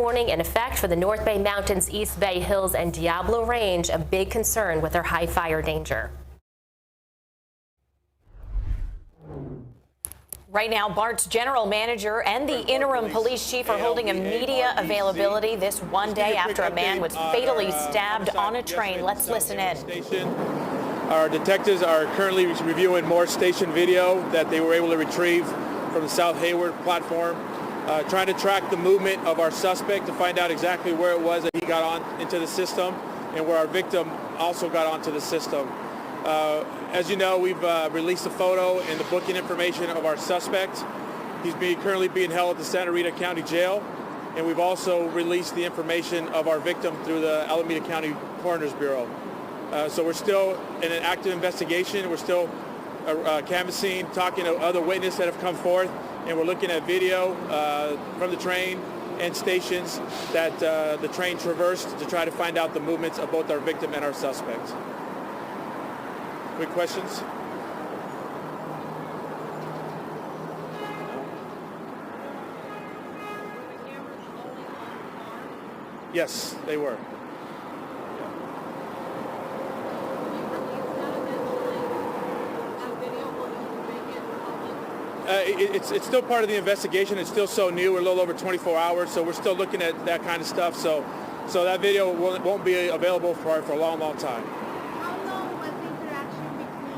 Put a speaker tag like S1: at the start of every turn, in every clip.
S1: warning in effect for the North Bay Mountains, East Bay Hills, and Diablo Range, a big concern with their high fire danger.
S2: Right now, BART's general manager and the interim police chief are holding a media availability this one day after a man was fatally stabbed on a train. Let's listen in.
S3: Our detectives are currently reviewing more station video that they were able to retrieve from the South Hayward platform, trying to track the movement of our suspect to find out exactly where it was that he got on into the system and where our victim also got onto the system. As you know, we've released a photo and the booking information of our suspect. He's currently being held at the Santa Rita County Jail, and we've also released the information of our victim through the Alameda County Coroner's Bureau. So we're still in an active investigation. We're still canvassing, talking to other witnesses that have come forth, and we're looking at video from the train and stations that the train traversed to try to find out the movements of both our victim and our suspect. Quick questions? Yes, they were. It's still part of the investigation. It's still so new. We're a little over 24 hours, so we're still looking at that kind of stuff. So that video won't be available for a long, long time.
S4: How long was the interaction between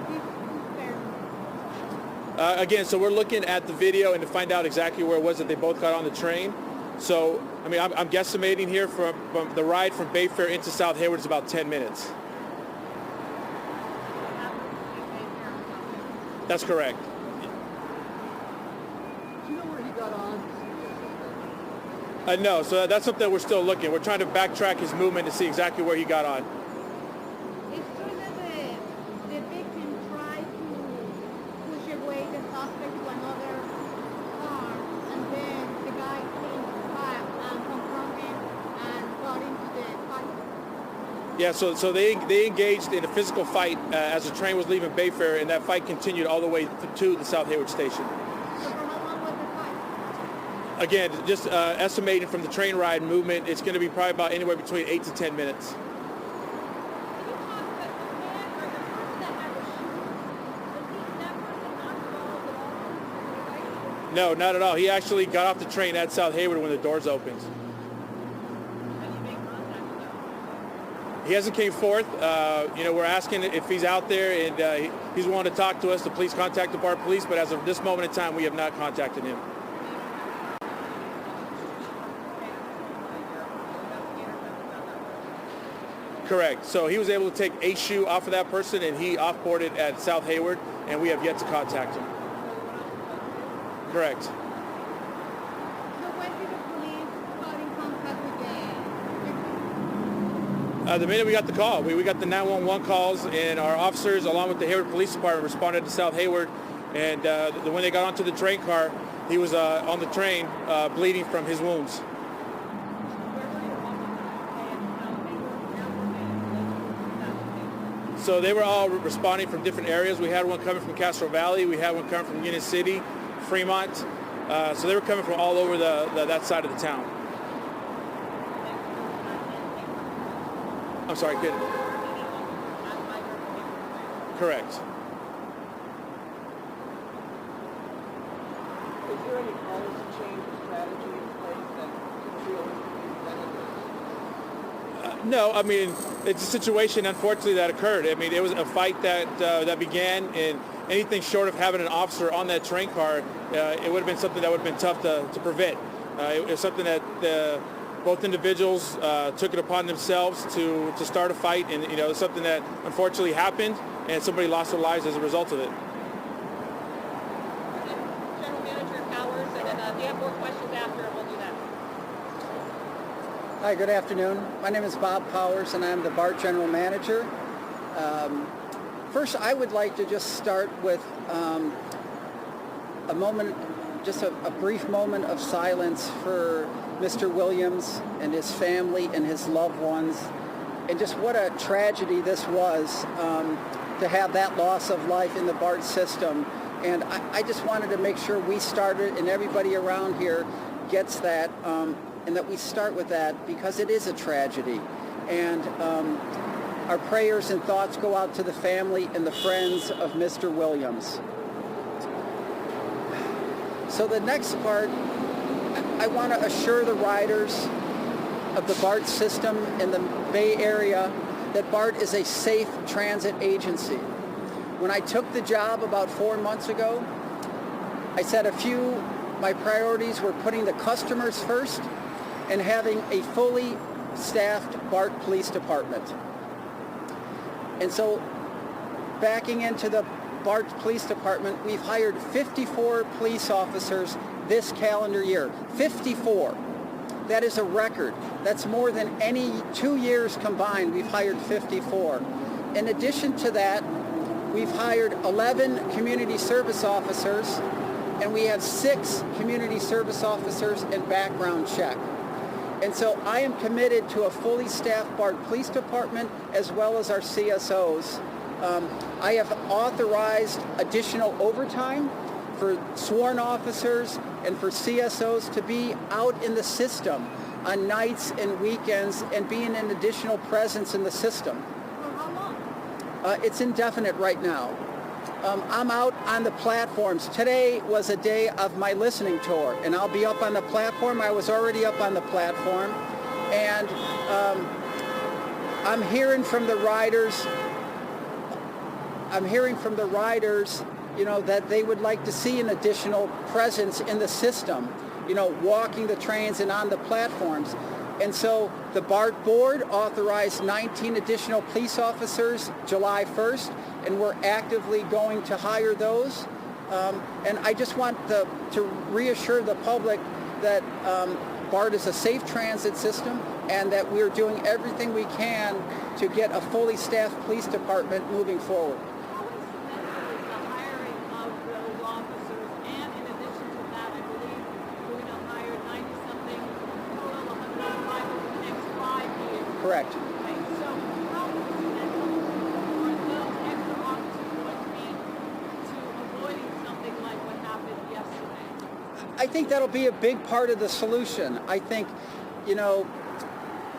S4: these two pairs?
S3: Again, so we're looking at the video and to find out exactly where it was that they both got on the train. So, I mean, I'm guesstimating here from the ride from Bayfair into South Hayward is about 10 minutes. That's correct.
S4: Do you know where he got on?
S3: No, so that's something we're still looking. We're trying to backtrack his movement to see exactly where he got on.
S4: It's true that the victim tried to push away the suspect to another car, and then the guy came back and confronted him and got into the fight.
S3: Yeah, so they engaged in a physical fight as the train was leaving Bayfair, and that fight continued all the way to the South Hayward station.
S4: So for how long was the fight?
S3: Again, just estimating from the train ride movement, it's going to be probably about anywhere between 8 to 10 minutes. No, not at all. He actually got off the train at South Hayward when the doors opened. He hasn't came forth. We're asking if he's out there, and he's willing to talk to us. The police contact the BART police, but as of this moment in time, we have not contacted him. Correct. So he was able to take a shoe off of that person, and he off-boarded at South Hayward, and we have yet to contact him. Correct.
S4: So when did the police got in contact with the victim?
S3: The minute we got the call, we got the 911 calls, and our officers, along with the Hayward Police Department, responded to South Hayward. And when they got onto the train car, he was on the train bleeding from his wounds. So they were all responding from different areas. We had one coming from Castro Valley. We had one coming from Union City, Fremont. So they were coming from all over that side of the town. I'm sorry, kid. Correct.
S5: Is there any policy change or strategy in place that you feel prevented this?
S3: No, I mean, it's a situation, unfortunately, that occurred. I mean, it was a fight that began, and anything short of having an officer on that train car, it would have been something that would have been tough to prevent. It was something that both individuals took it upon themselves to start a fight, and it's something that unfortunately happened, and somebody lost their lives as a result of it.
S6: General Manager Powers, and then if you have more questions after, we'll do that.
S5: Hi, good afternoon. My name is Bob Powers, and I'm the BART General Manager. First, I would like to just start with a moment, just a brief moment of silence for Mr. Williams and his family and his loved ones, and just what a tragedy this was to have that loss of life in the BART system. And I just wanted to make sure we started and everybody around here gets that. and that we start with that because it is a tragedy. And our prayers and thoughts go out to the family and the friends of Mr. Williams. So the next part, I want to assure the riders of the BART system in the Bay Area that BART is a safe transit agency. When I took the job about 4 months ago, I said my priorities were putting the customers first and having a fully staffed BART Police Department. And so backing into the BART Police Department, we've hired 54 police officers this calendar year. 54. That is a record. That's more than any 2 years combined. We've hired 54. In addition to that, we've hired 11 community service officers, and we have 6 community service officers in background check. And so I am committed to a fully staffed BART Police Department as well as our CSOs. I have authorized additional overtime for sworn officers and for CSOs to be out in the system on nights and weekends and being an additional presence in the system.
S4: For how long?
S5: It's indefinite right now. I'm out on the platforms. Today was a day of my listening tour, and I'll be up on the platform. I was already up on the platform, and I'm hearing from the riders. That they would like to see an additional presence in the system, walking the trains and on the platforms. And so the BART board authorized 19 additional police officers July 1st, and we're actively going to hire those. And I just want to reassure the public that BART is a safe transit system and that we're doing everything we can to get a fully staffed police department moving forward.
S6: How incidental is the hiring of those officers? And in addition to that, I believe we're going to hire 90-something, total 105 over the next 5 years.
S5: Correct.
S6: Right. So how incidental are those extra officers going to be to avoiding something like what happened yesterday?
S5: I think that'll be a big part of the solution. I think,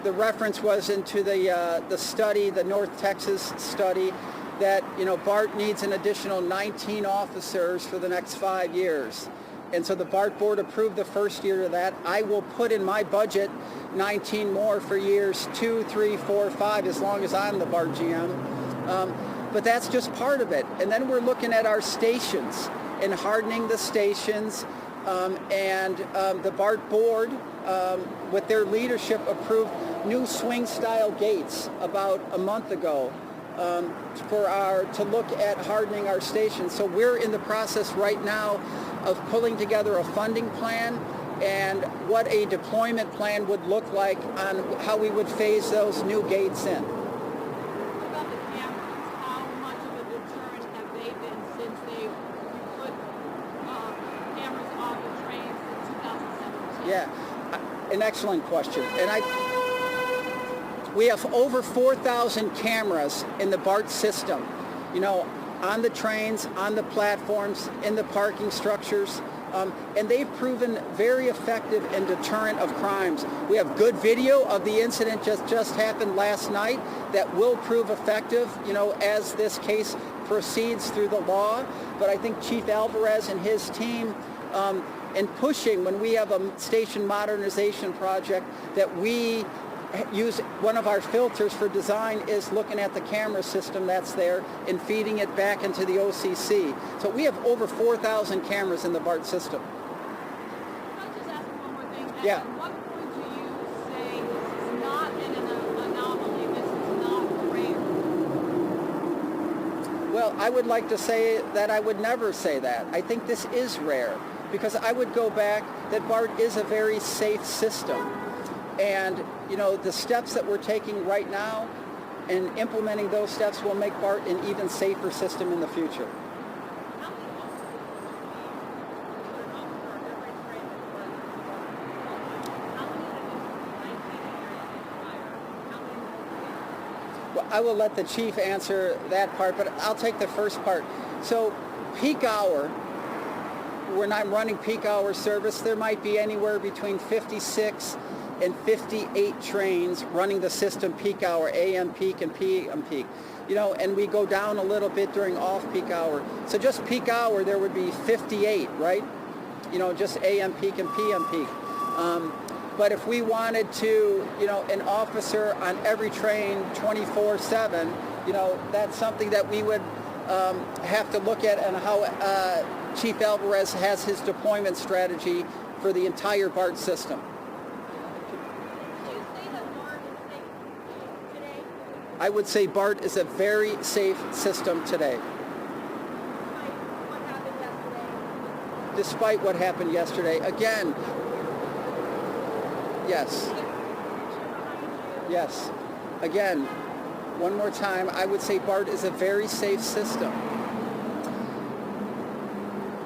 S5: the reference was into the study, the North Texas study, that, BART needs an additional 19 officers for the next 5 years. And so the BART board approved the first year of that. I will put in my budget 19 more for years 2, 3, 4, 5, as long as I'm the BART GM. But that's just part of it. And then we're looking at our stations and hardening the stations. The BART board, with their leadership, approved new swing-style gates about a month ago to look at hardening our stations. So we're in the process right now of pulling together a funding plan and what a deployment plan would look like on how we would phase those new gates in.
S6: What about the cameras? How much of a deterrent have they been since they put cameras on the trains in 2017?
S5: Yeah, an excellent question. And we have over 4,000 cameras in the BART system, on the trains, on the platforms, in the parking structures, and they've proven very effective in deterrent of crimes. We have good video of the incident just happened last night that will prove effective, as this case proceeds through the law. But I think Chief Alvarez and his team, in pushing, when we have a station modernization project, that we use one of our filters for design is looking at the camera system that's there and feeding it back into the OCC. So we have over 4,000 cameras in the BART system.
S6: Can I just ask one more thing?
S5: Yeah.
S6: At what point do you say this is not an anomaly, this is not rare?
S5: Well, I would like to say that I would never say that. I think this is rare because I would go back that BART is a very safe system. And, the steps that we're taking right now and implementing those steps will make BART an even safer system in the future.
S6: How many officers put an officer on every train that works? How many of the 19 areas fire? How many more?
S5: Well, I will let the chief answer that part, but I'll take the first part. So peak hour, when I'm running peak hour service, there might be anywhere between 56 and 58 trains running the system peak hour, AM peak and PM peak. You know, and we go down a little bit during off-peak hour. So just peak hour, there would be 58, right? You know, just AM peak and PM peak. But if we wanted to, you know, an officer on every train 24/7, you know, that's something that we would have to look at, and how Chief Alvarez has his deployment strategy for the entire BART system.
S4: Do you say that BART is safe today?
S5: I would say BART is a very safe system today,
S4: Despite what happened yesterday?
S5: despite what happened yesterday. Again, yes, yes. Again, one more time, I would say BART is a very safe system.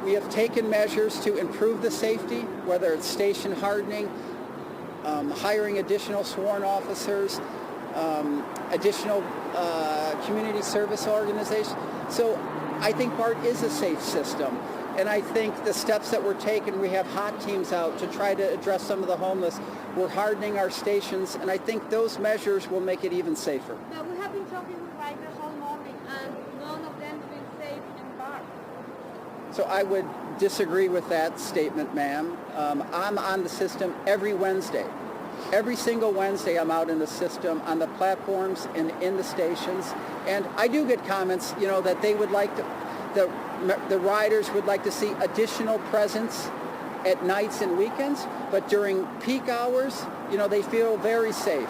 S5: We have taken measures to improve the safety, whether it's station hardening, hiring additional sworn officers, additional community service organizations. So I think BART is a safe system. And I think the steps that we're taking, we have hot teams out to try to address some of the homeless. We're hardening our stations, and I think those measures will make it even safer.
S4: Now, we have been talking with riders all morning, and none of them feel safe in BART.
S5: So I would disagree with that statement, ma'am. I'm on the system every Wednesday. Every single Wednesday I'm out in the system, on the platforms and in the stations. And I do get comments, you know, that they would like to, the riders would like to see additional presence at nights and weekends, but during peak hours, you know, they feel very safe.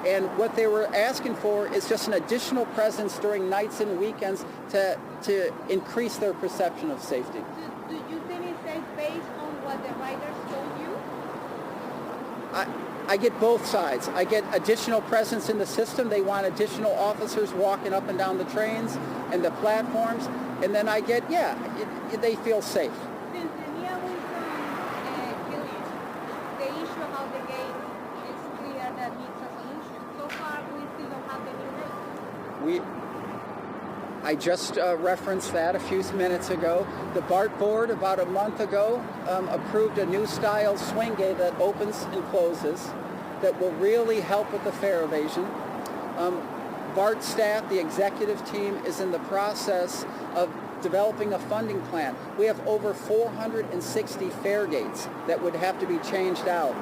S5: And what they were asking for is just an additional presence during nights and weekends to increase their perception of safety.
S4: Do you think it's safe based on what the riders told you?
S5: I get both sides. I get additional presence in the system. They want additional officers walking up and down the trains and the platforms. And then I get, they feel safe.
S4: Since the near killing, the issue about the gate is clear that needs a solution. So far, we still don't have the new gate.
S5: I just referenced that a few minutes ago. The BART board about a month ago approved a new style swing gate that opens and closes that will really help with the fare evasion. BART staff, the executive team, is in the process of developing a funding plan. We have over 460 fare gates that would have to be changed out.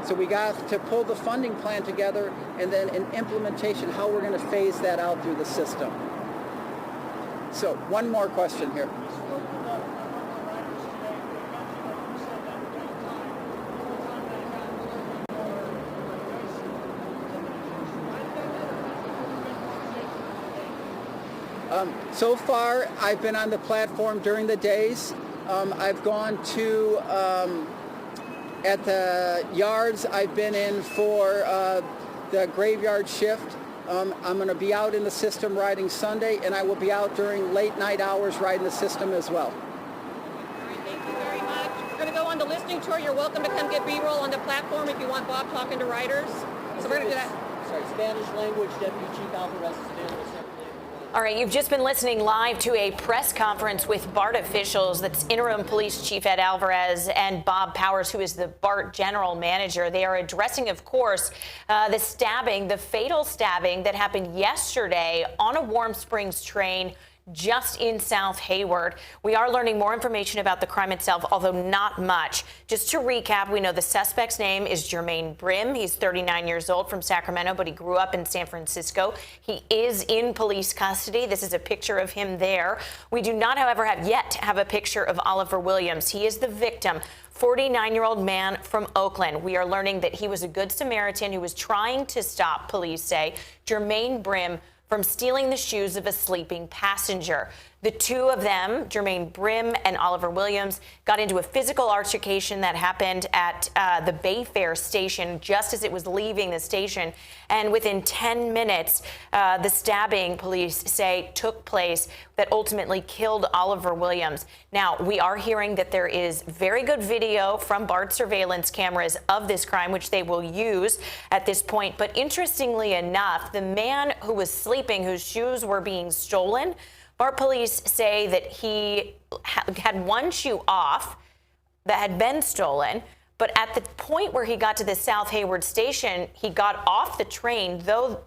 S5: So we got to pull the funding plan together, and then in implementation, how we're going to phase that out through the system. So one more question here. So far, I've been on the platform during the days. I've gone to, at the yards, I've been in for the graveyard shift. I'm going to be out in the system riding Sunday, and I will be out during late night hours riding the system as well.
S6: All right, thank you very much. We're going to go on the listening tour. You're welcome to come get B-roll on the platform if you want Bob talking to riders. So we're going to do that.
S7: Sorry, Spanish language, Deputy Chief Alvarez is available separately.
S2: All right, you've just been listening live to a press conference with BART officials. That's Interim Police Chief Ed Alvarez and Bob Powers, who is the BART General Manager. They are addressing, of course, the stabbing, the fatal stabbing that happened yesterday on a Warm Springs train just in South Hayward. We are learning more information about the crime itself, although not much. Just to recap, we know the suspect's name is Jermaine Brim. He's 39 years old, from Sacramento, but he grew up in San Francisco. He is in police custody. This is a picture of him there. We do not, however, have a picture of Oliver Williams. He is the victim. 49-year-old man from Oakland. We are learning that he was a good Samaritan who was trying to stop, police say, Jermaine Brim from stealing the shoes of a sleeping passenger. The two of them, Jermaine Brim and Oliver Williams, got into a physical altercation that happened at the Bayfair station just as it was leaving the station. And within 10 minutes, the stabbing, police say, took place that ultimately killed Oliver Williams. Now, we are hearing that there is very good video from BART surveillance cameras of this crime, which they will use at this point. But interestingly enough, the man who was sleeping, whose shoes were being stolen, BART police say that he had one shoe off, that had been stolen. But at the point where he got to the South Hayward station, he got off the train, though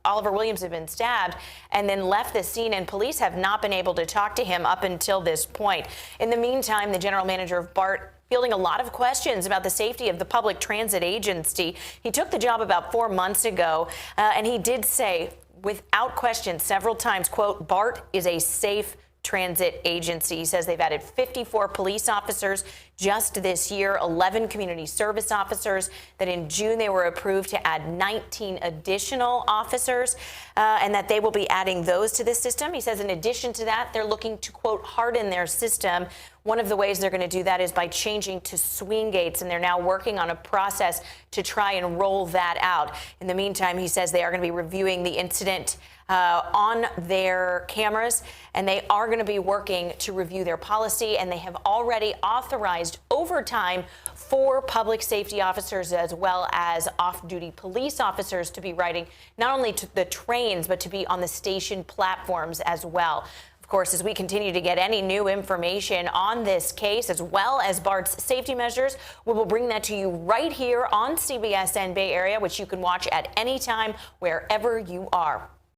S2: Oliver Williams had been stabbed, and then left the scene, and police have not been able to talk to him up until this point. In the meantime, the general manager of BART fielding a lot of questions about the safety of the public transit agency. He took the job about 4 months ago, and he did say, without question, several times, quote, BART is a safe transit agency. He says they've added 54 police officers just this year, 11 community service officers, that in June they were approved to add 19 additional officers, and that they will be adding those to the system. He says in addition to that, they're looking to, quote, harden their system. One of the ways they're going to do that is by changing to swing gates, and they're now working on a process to try and roll that out. In the meantime, he says they are going to be reviewing the incident on their cameras, and they are going to be working to review their policy, and they have already authorized overtime for public safety officers as well as off-duty police officers to be riding not only to the trains, but to be on the station platforms as well. Of course, as we continue to get any new information on this case, as well as BART's safety measures, we will bring that to you right here on CBSN Bay Area, which you can watch at any time, wherever you are.